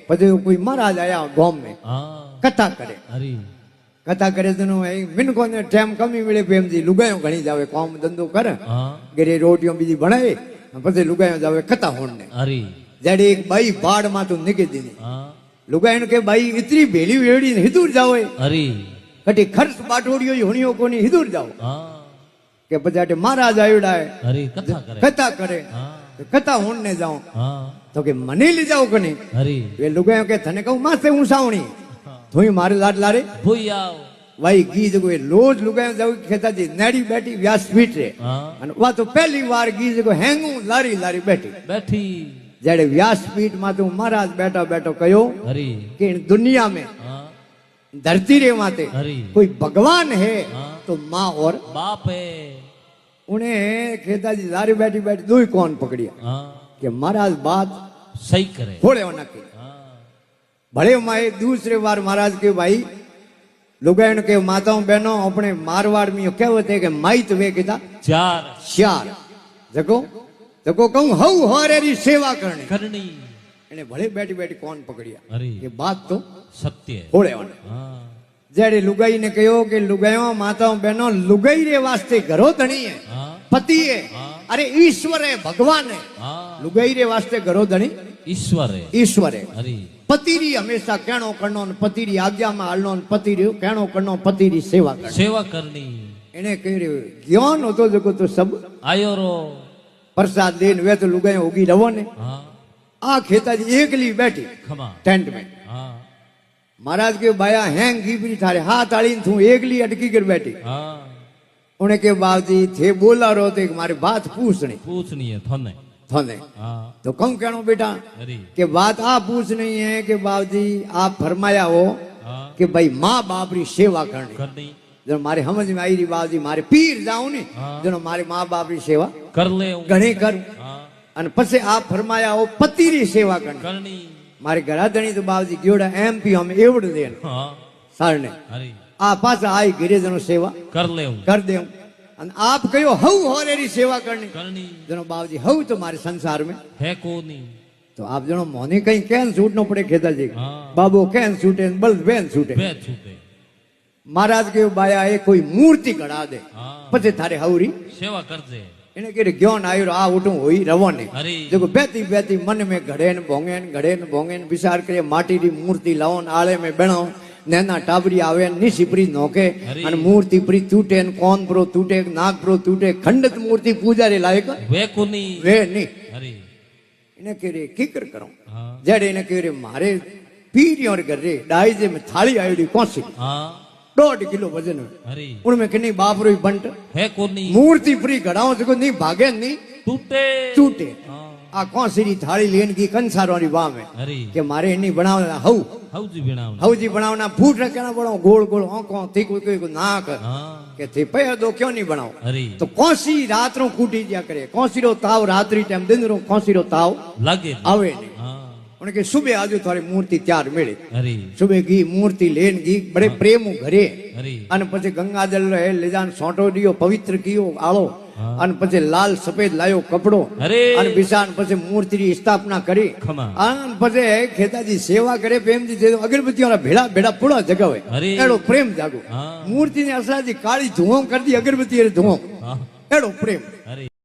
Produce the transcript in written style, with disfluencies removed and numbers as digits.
પછી કોઈ महाराज आया गांव में कथा करे कथा करे तो मिनको ने टाइम कमी मिले प्रेम जी लुगायो घणी जावे काम धंधो करे घरे रोटियों बीजी बनावे પછી લુગાયો જાવે કથા હોણને જડે એક બાઈ બાડ માં તો નીકળી દીધી લુગાયો કે બાઈ ઇતરી ભેલી વેડી ને હિદુર જાવ કટી ખર્ચ બાટોડિયો હુણિયો કોની હિદુર જાવ કે પછાટે મહારાજ આવ્યા કથા કરે કથા હોણને જાવ તો કે મને લઈ જાવ કને એ લુગાયો કે તને કહું માથે હું સાવણી ધોઈ મારે લાડલા રે ભોઈ આવ भाई गीत को रोज लुगायो जाऊ खेता जी नेड़ी बैठी व्यासपीठ रे અને વા તો પહેલી વાર ગીત को हेंगू लारी लारी बैठी जड़े व्यासपीठ में तो महाराज बैठा बैठो कहो कि दुनिया में धरती रे माते कोई भगवान है तो माँ और बाप है उन्हें खेता जी लारी बैठी बैठी दो ही कौन पकड़िया कि महाराज बात सही करे थोड़े होना के भले माए दूसरे बार महाराज के भाई लुगायन के माताओं बहनों अपने मारवाड़ में कहते हैं कि माइत वे किता चार चार देखो देखो कहूं हऊ हरेरी सेवा करनी इन्हें भले बैठी बैठी कौन पकड़िया ये बात तो सत्य है होड़े होने जड़े लुगाई ने कहो कि लुगायो माताओं बहनों लुगाई रे वास्ते घरो धनी है पति है अरे ईश्वर है भगवान है लुगाई रे वास्ते घरो धनी ईश्वर है पतिरी हमेशा कहनो करनो पतिरी आज्ञा में हालनो पतिरी कहनो करनो पतिरी सेवा करनी इन्हें कह रहे ज्ञान हो तो देखो तो सब आयो रो प्रसाद देन वे तो लुगायो होगी रवो ने आ खेता जी एकली बैठी टेंट में महाराज के बाया हैंग गीबरी थारे हाथ आड़ी थू एकली अटकी कर बैठी उन्हें के बाबजी थे बोला रो तो मारे बात पूछनी है थोने तो कौन कहना बेटा कि बात आप पूछ नहीं है कि बाबूजी आप फरमाया हो कि भाई माँ बाप री सेवा करनी जो मारे समझ में आई रही बाबूजी मारे पीर जाऊं नी जो मारे माँ बाप री सेवा कर ले घणी कर अन पछे आप फरमाया हो पति री सेवा करनी मारे घराधणी तो बाबूजी गयोड़ा एमपी हम एवड देन सर ने आ पाछा आई घरे जनो सेवा कर दे आप कहो हऊ हरेरी सेवा करनी जनो बाबूजी हऊ तो मारे संसार में है को नहीं तो आप जनो मोने कहीं कैन छूटनो पड़े खेता जी बाबू कैन छूटे बल्द बेन छूटे महाराज के बाया है कोई मूर्ति गड़ा दे पछे थारे हऊरी सेवा कर दे इने के ज्ञान आयो आ उठू होई रवो ने देखो बेती बेती मन में घड़ेन भोंगेन विचार करे माटी री मूर्ति लाओन आले में बेणो नैना टाबरी आवे नी सिपरी नोके अन मूर्ति प्री टूटे न कौन प्रो टूटे नाग प्रो टूटे खंडित मूर्ति पूजा रे लायक वे कोनी वे नी इने केरे किकर करो जड़े इने केरे मारे पीरियों रे घर रे डाइजे में थाली आयोडी कोसी 1.5 किलो वजन उनमें किन्नी बापरो बंट है कोनी मूर्ति प्री घड़ाओ से को नहीं भागे नहीं टूटे आ कौन सी थाली लेन की कंसार वाली वाह में के मारे नहीं बनावना हऊ जी बनावना फूट रखना बनाओ गोल गोल आंखों ठीक को नाक के थे पे दो क्यों नहीं बनाओ तो कौन सी रात रो कूटी जा करे कौन सी रो ताव रात्रि टाइम दिन रो कौन सी रो ताव लगे आवे नहीं उनके सुबह आज थारी मूर्ति तैयार मिले सुबह की मूर्ति लेन की बड़े प्रेम घरे अन पछे गंगा जल रहे ले जान सोटो दियो पवित्र कियो आलो अन पछे लाल सफेद लायो कपड़ो अन बिशान पछे मूर्ति री स्थापना करी अन पछे खेताजी सेवा करे प्रेम जी दे अगरबत्ती वाला भेड़ा भेड़ा पूरा जगावे एड़ो प्रेम जागो मूर्ति ने असला जी काली धुआं कर दी अगरबत्ती रे धुआं एड़ो प्रेम